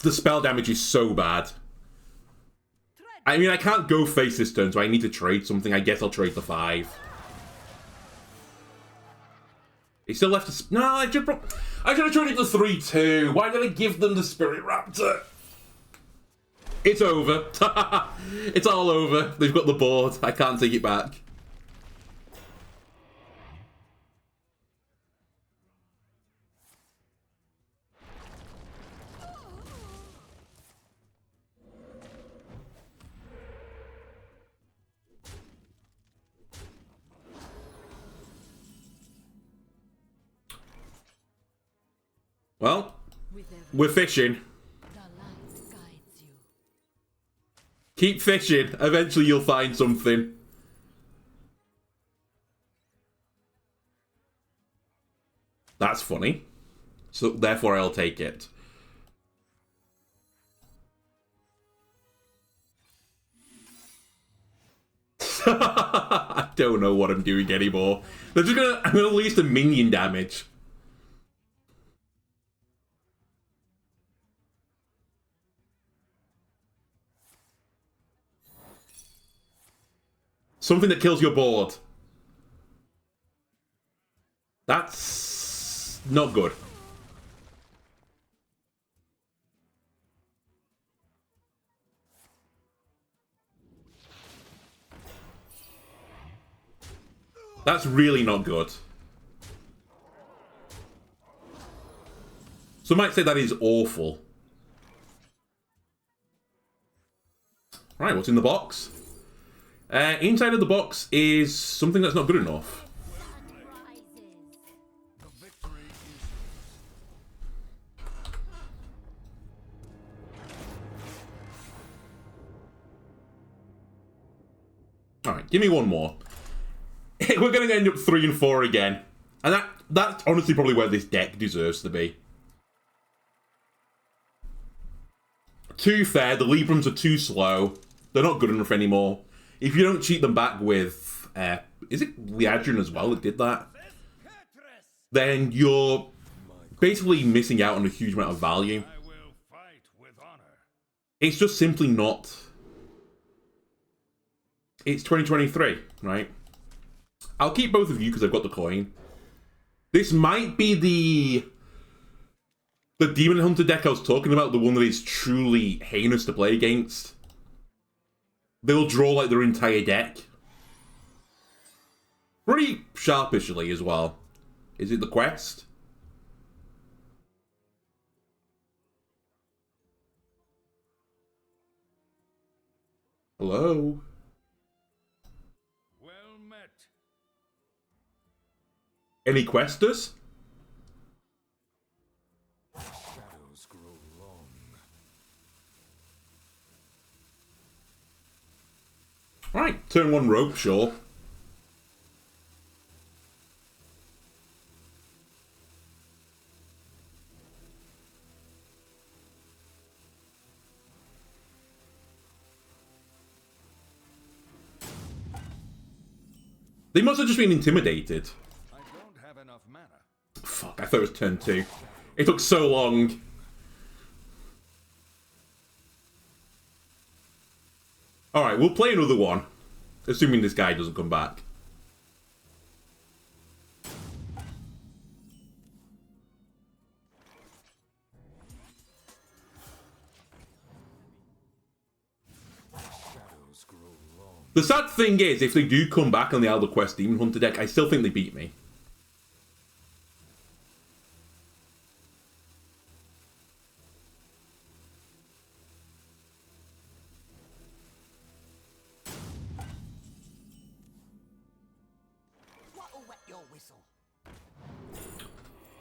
Speaker 1: The spell damage is so bad. I mean, I can't go face this turn, so I need to trade something. I guess I'll trade the 5. He still left a... No, I should have traded the 3-2. Why did I give them the Spirit Raptor? It's over. It's all over. They've got the board. I can't take it back. Well, we're fishing.
Speaker 5: The light guides you.
Speaker 1: Keep fishing. Eventually you'll find something. That's funny. So therefore I'll take it. I don't know what I'm doing anymore. I'm gonna lose the minion damage. Something that kills your board. That's not good. That's really not good. Some might say that is awful. Right, what's in the box? Inside of the box is something that's not good enough. Alright, give me one more. We're going to end up 3 and 4 again. And that's honestly probably where this deck deserves to be. Too fair, the Librams are too slow. They're not good enough anymore. If you don't cheat them back with, is it Liadrin as well that did that? Then you're basically missing out on a huge amount of value. It's just simply not. It's 2023, right? I'll keep both of you because I've got the coin. This might be the Demon Hunter deck I was talking about, the one that is truly heinous to play against. They'll draw like their entire deck. Pretty sharpishly as well. Is it the quest? Hello?
Speaker 4: Well met.
Speaker 1: Any questers?
Speaker 4: Shadows grow long.
Speaker 1: Right, turn 1 rope, sure. They must have just been intimidated.
Speaker 4: I don't have enough mana.
Speaker 1: Fuck, I thought it was turn 2. It took so long. Alright, we'll play another one. Assuming this guy doesn't come back. The sad thing is, if they do come back on the Elder Quest Demon Hunter deck, I still think they beat me.
Speaker 3: What'll wet your whistle?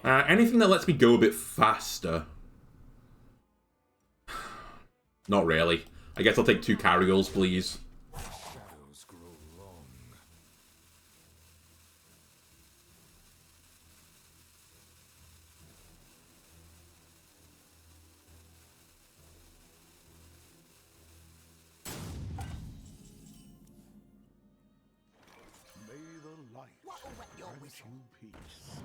Speaker 1: Anything that lets me go a bit faster. Not really. I guess I'll take 2 Cariels, please.
Speaker 4: Shadows grow long.
Speaker 3: May the light
Speaker 4: What'll wet your
Speaker 3: grant
Speaker 4: whistle?
Speaker 3: you peace.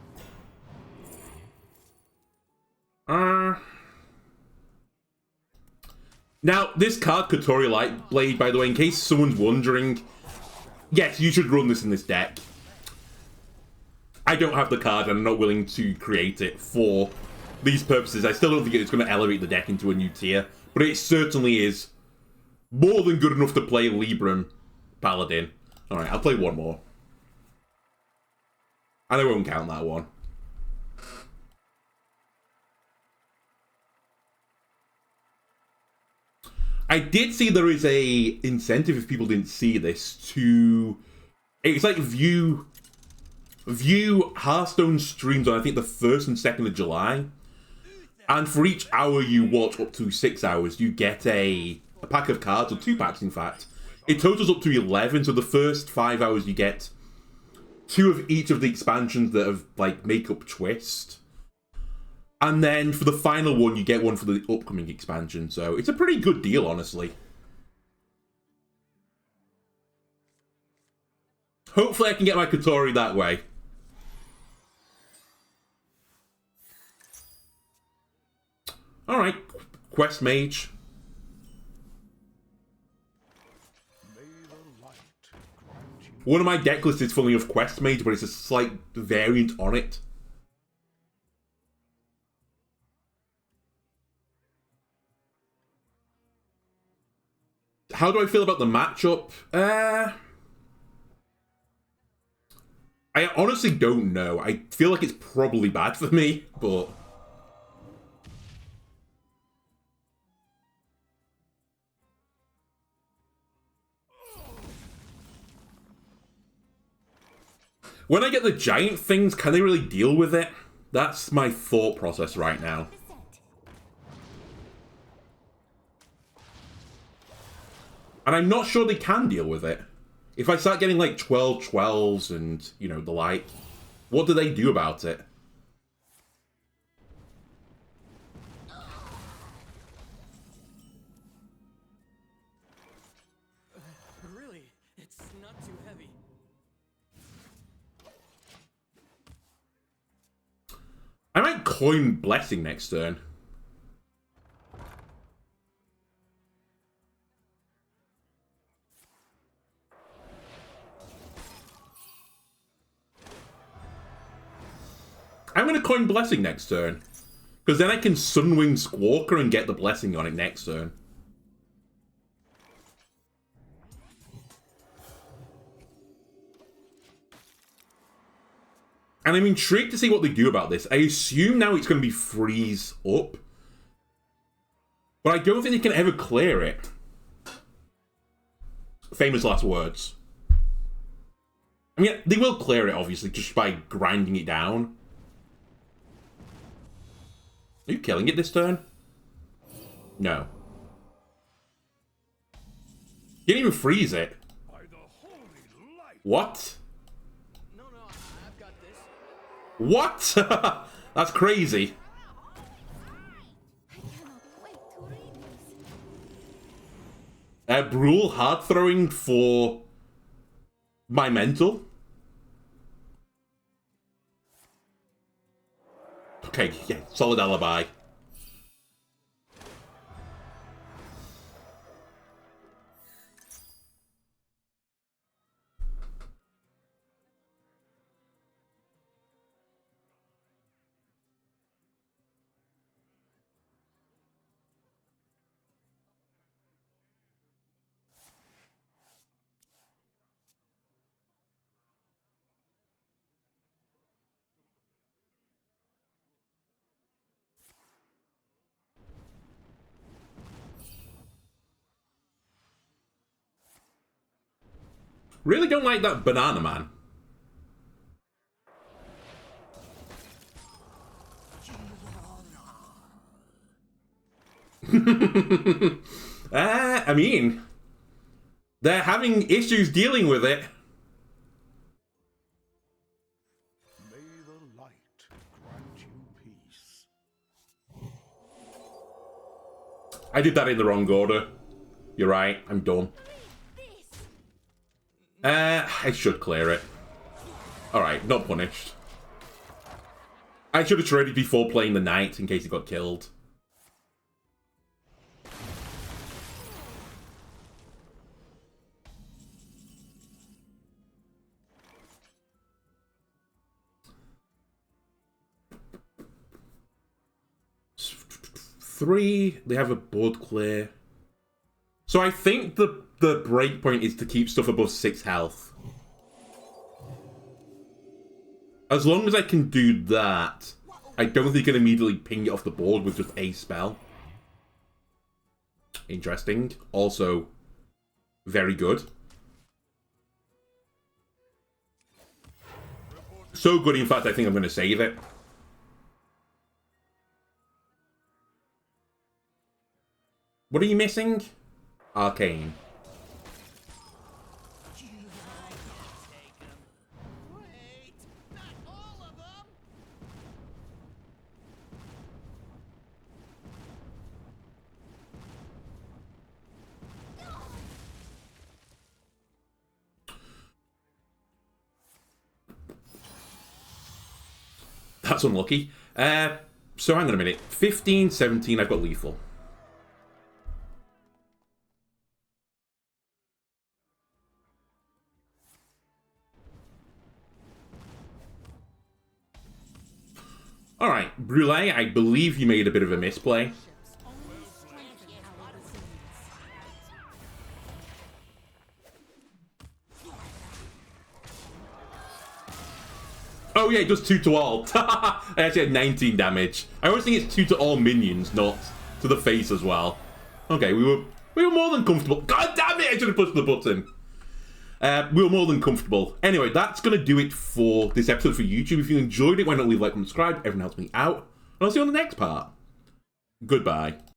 Speaker 1: Now, this card, Kotori Lightblade, by the way, in case someone's wondering, yes, you should run this in this deck. I don't have the card, and I'm not willing to create it for these purposes. I still don't think it's going to elevate the deck into a new tier, but it certainly is more than good enough to play Libram Paladin. Alright, I'll play one more. And I won't count that one. I did see there is a incentive, if people didn't see this, to... It's like view Hearthstone streams on, I think, the 1st and 2nd of July. And for each hour you watch, up to 6 hours, you get a pack of cards, or 2 packs, in fact. It totals up to 11, so the first 5 hours you get 2 of each of the expansions that have, like, make up Twist. And then for the final one, you get one for the upcoming expansion. So it's a pretty good deal, honestly. Hopefully I can get my Kotori that way. Alright, Quest Mage.
Speaker 3: May the light grant you
Speaker 1: One of my deck lists is fully of Quest Mage, but it's a slight variant on it. How do I feel about the matchup? I honestly don't know. I feel like it's probably bad for me, but... When I get the giant things, can they really deal with it? That's my thought process right now. And I'm not sure they can deal with it. If I start getting like 12 12s and, you know, the like, what do they do about it?
Speaker 6: Really, it's not too heavy.
Speaker 1: I might coin Blessing next turn. I'm going to coin Blessing next turn. Because then I can Sunwing Squawker and get the Blessing on it next turn. And I'm intrigued to see what they do about this. I assume now it's going to be freeze up. But I don't think they can ever clear it. Famous last words. I mean, they will clear it, obviously, just by grinding it down. Are you killing it this turn? No. You didn't even freeze it.
Speaker 3: by the holy light.
Speaker 1: What?
Speaker 6: No, I've got this.
Speaker 1: What? That's crazy.
Speaker 5: I cannot wait to read this.
Speaker 1: Brule hard throwing for my mental. Solid alibi. Really don't like that banana man. I mean, they're having issues dealing with it.
Speaker 4: May the light grant you peace.
Speaker 1: I did that in the wrong order. You're right, I'm dumb. I should clear it. Alright, not punished. I should have traded before playing the knight in case he got killed. Three, they have a board clear. So I think the breakpoint is to keep stuff above 6 health. As long as I can do that, I don't think I can immediately ping it off the board with just a spell. Interesting. Also, very good. So good, in fact, I think I'm going to save it. What are you missing? Arcane.
Speaker 3: Wait, not all of them.
Speaker 1: That's unlucky. So hang on a minute. 15, 17, I've got lethal. Alright, Brule, I believe you made a bit of a misplay. Oh yeah, it does 2 to all. I actually had 19 damage. I always think it's 2 to all minions, not to the face as well. Okay, we were more than comfortable. God damn it, I should have pushed the button. We were more than comfortable. Anyway, that's going to do it for this episode for YouTube. If you enjoyed it, why not leave a like and subscribe? Everyone helps me out. And I'll see you on the next part. Goodbye.